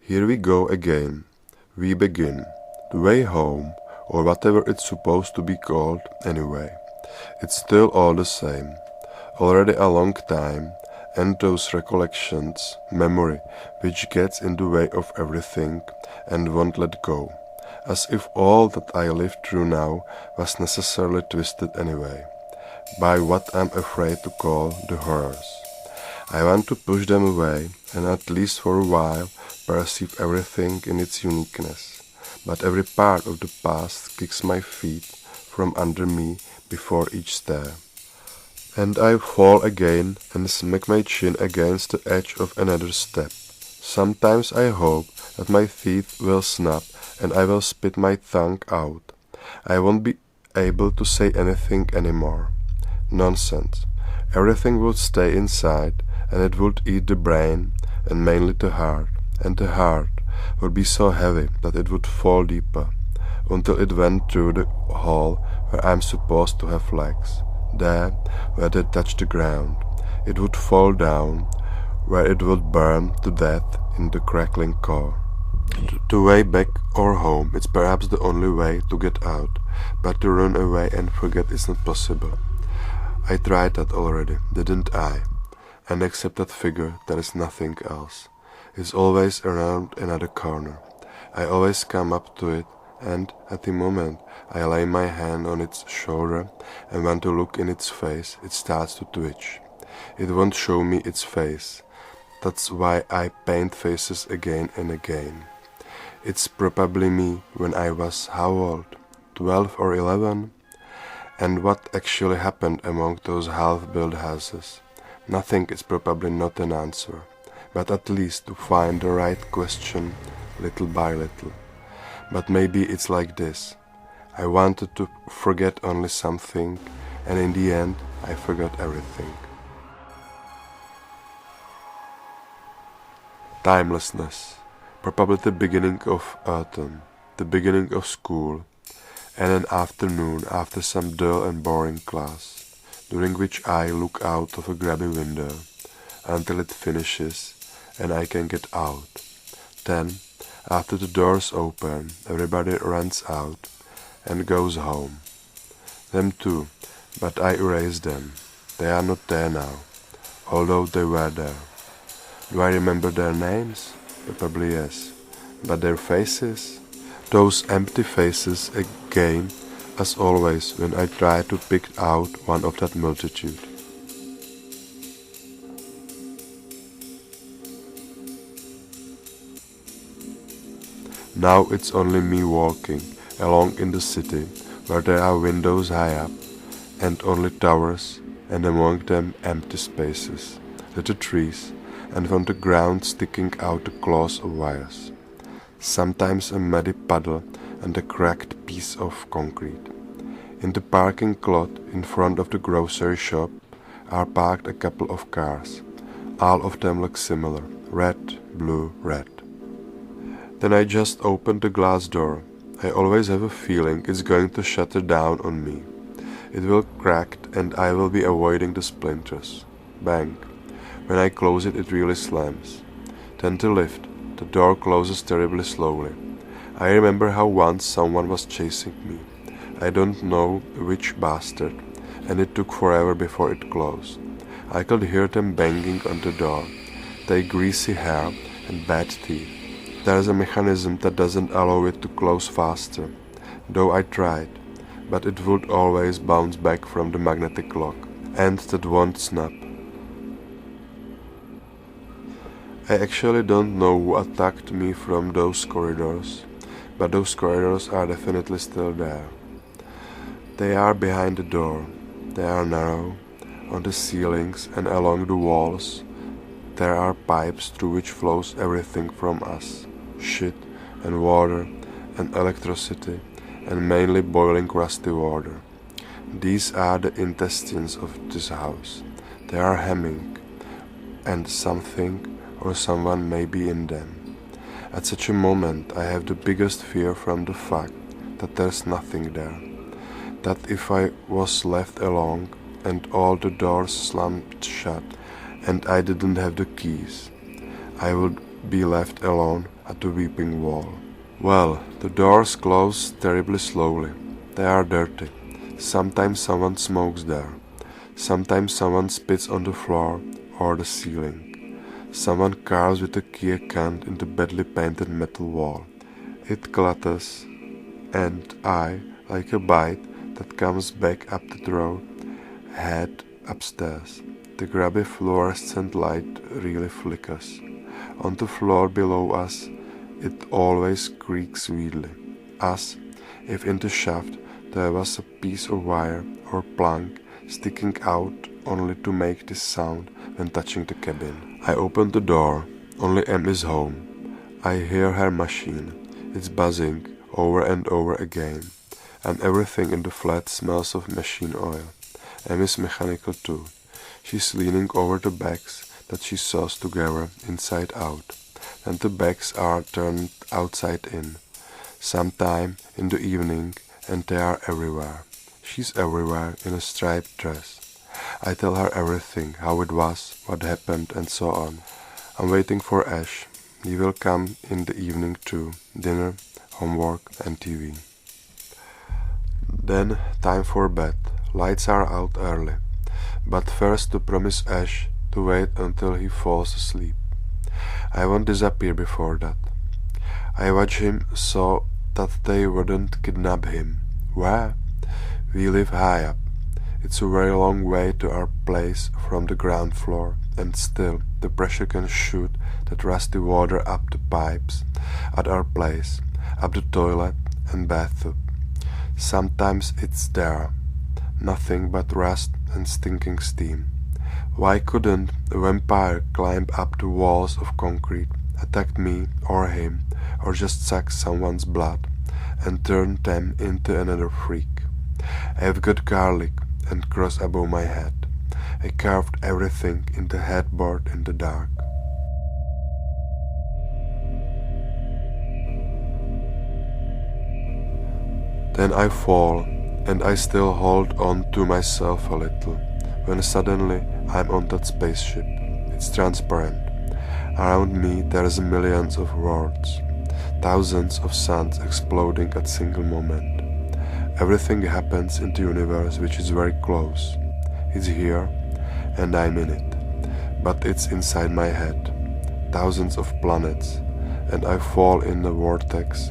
Here we go again. We begin. The way home, or whatever it's supposed to be called anyway. It's still all the same. Already a long time, and those recollections, memory, which gets in the way of everything and won't let go. As if all that I lived through now was necessarily twisted anyway, by what I'm afraid to call the horrors. I want to push them away, and at least for a while perceive everything in its uniqueness. But every part of the past kicks my feet from under me before each stair. And I fall again and smack my chin against the edge of another step. Sometimes I hope that my teeth will snap and I will spit my tongue out. I won't be able to say anything anymore. Nonsense. Everything would stay inside, and it would eat the brain, and mainly the heart. And the heart would be so heavy that it would fall deeper, until it went through the hole where I'm supposed to have legs. There, where they touch the ground, it would fall down, where it would burn to death in the crackling core. The way back or home is perhaps the only way to get out, but to run away and forget is not possible. I tried that already, didn't I? And except that figure, there is nothing else. It's always around another corner. I always come up to it, and at the moment I lay my hand on its shoulder and want to look in its face, it starts to twitch. It won't show me its face. That's why I paint faces again and again. It's probably me when I was how old? 12 or 11? And what actually happened among those half-built houses? Nothing is probably not an answer, but at least to find the right question little by little. But maybe it's like this. I wanted to forget only something, and in the end I forgot everything. Timelessness. Probably the beginning of autumn, the beginning of school, and an afternoon after some dull and boring class, during which I look out of a grubby window until it finishes and I can get out. Then, after the doors open, everybody runs out and goes home. Them too, but I erase them. They are not there now, although they were there. Do I remember their names? Probably yes. But their faces? Those empty faces again, as always when I try to pick out one of that multitude. Now it's only me walking along in the city, where there are windows high up, and only towers, and among them empty spaces, little trees, and from the ground sticking out the claws of wires. Sometimes a muddy puddle and a cracked piece of concrete. In the parking lot in front of the grocery shop are parked a couple of cars. All of them look similar, red, blue, red. Then I just open the glass door. I always have a feeling it's going to shatter down on me. It will crack and I will be avoiding the splinters. Bang. When I close it, it really slams. Then the lift. The door closes terribly slowly. I remember how once someone was chasing me. I don't know which bastard, and it took forever before it closed. I could hear them banging on the door, their greasy hair and bad teeth. There's a mechanism that doesn't allow it to close faster, though I tried, but it would always bounce back from the magnetic lock, and that won't snap. I actually don't know who attacked me from those corridors, but those corridors are definitely still there. They are behind the door, they are narrow, on the ceilings and along the walls. There are pipes through which flows everything from us, shit and water and electricity and mainly boiling rusty water. These are the intestines of this house. They are humming, and something or someone may be in them. At such a moment I have the biggest fear from the fact that there's nothing there, that if I was left alone and all the doors slammed shut and I didn't have the keys, I would be left alone at the weeping wall. Well, the doors close terribly slowly. They are dirty. Sometimes someone smokes there. Sometimes someone spits on the floor or the ceiling. Someone carves with a key a cant in the badly painted metal wall. It clatters, and I, like a bite that comes back up the road, head upstairs. The grubby fluorescent light really flickers. On the floor below us, it always creaks weirdly, as if in the shaft there was a piece of wire or plank sticking out only to make this sound when touching the cabin. I open the door. Only M is home. I hear her machine. It's buzzing over and over again, and everything in the flat smells of machine oil. M is mechanical too. She's leaning over the bags that she sews together inside out. Then the bags are turned outside in, sometime in the evening, and they are everywhere. She's everywhere in a striped dress. I tell her everything, how it was, what happened, and so on. I'm waiting for Ash. He will come in the evening too. Dinner, homework, and TV. Then time for bed. Lights are out early. But first to promise Ash to wait until he falls asleep. I won't disappear before that. I watch him so that they wouldn't kidnap him. Where? We live high up. It's a very long way to our place from the ground floor, and still the pressure can shoot that rusty water up the pipes at our place, up the toilet and bathtub. Sometimes it's there, nothing but rust and stinking steam. Why couldn't a vampire climb up the walls of concrete, attack me or him, or just suck someone's blood and turn them into another freak? I've got garlic and cross above my head. I carved everything in the headboard in the dark. Then I fall, and I still hold on to myself a little, when suddenly I'm on that spaceship. It's transparent. Around me there's millions of worlds, thousands of suns exploding at single moment. Everything happens in the universe which is very close. It's here, and I'm in it. But it's inside my head. Thousands of planets, and I fall in the vortex,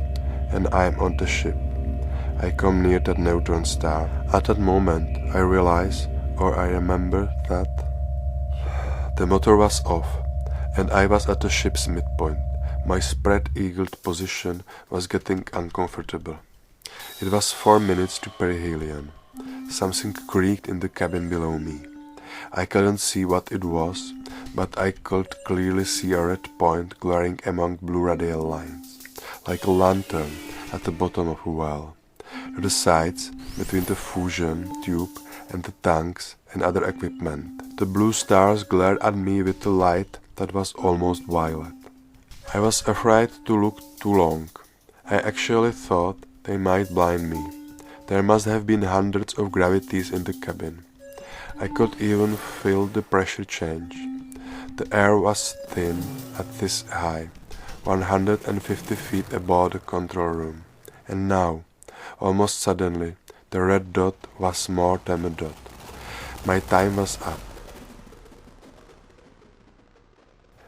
and I'm on the ship. I come near that neutron star. At that moment I realize, or I remember, that the motor was off, and I was at the ship's midpoint. My spread-eagled position was getting uncomfortable. It was 4 minutes to perihelion. Something creaked in the cabin below me. I couldn't see what it was, but I could clearly see a red point glaring among blue radial lines, like a lantern at the bottom of a well. To the sides, between the fusion tube and the tanks and other equipment, the blue stars glared at me with a light that was almost violet. I was afraid to look too long. I actually thought they might blind me. There must have been hundreds of gravities in the cabin. I could even feel the pressure change. The air was thin at this high, 150 feet above the control room. And now, almost suddenly, the red dot was more than a dot. My time was up.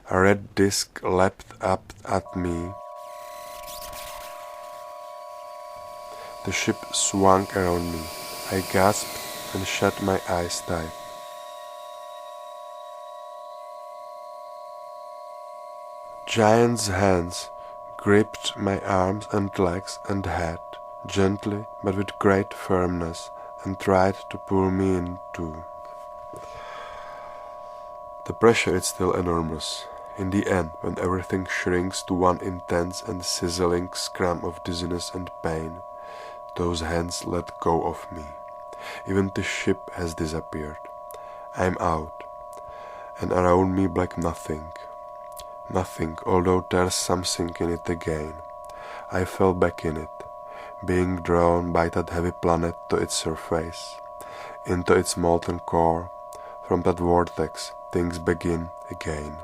A red disk leapt up at me. The ship swung around me. I gasped and shut my eyes tight. Giant's hands gripped my arms and legs and head, gently but with great firmness, and tried to pull me in too. The pressure is still enormous. In the end, when everything shrinks to one intense and sizzling scrum of dizziness and pain, those hands let go of me. Even the ship has disappeared. I'm out, and around me black nothing. Nothing, although there's something in it again. I fell back in it, being drawn by that heavy planet to its surface, into its molten core. From that vortex, things begin again.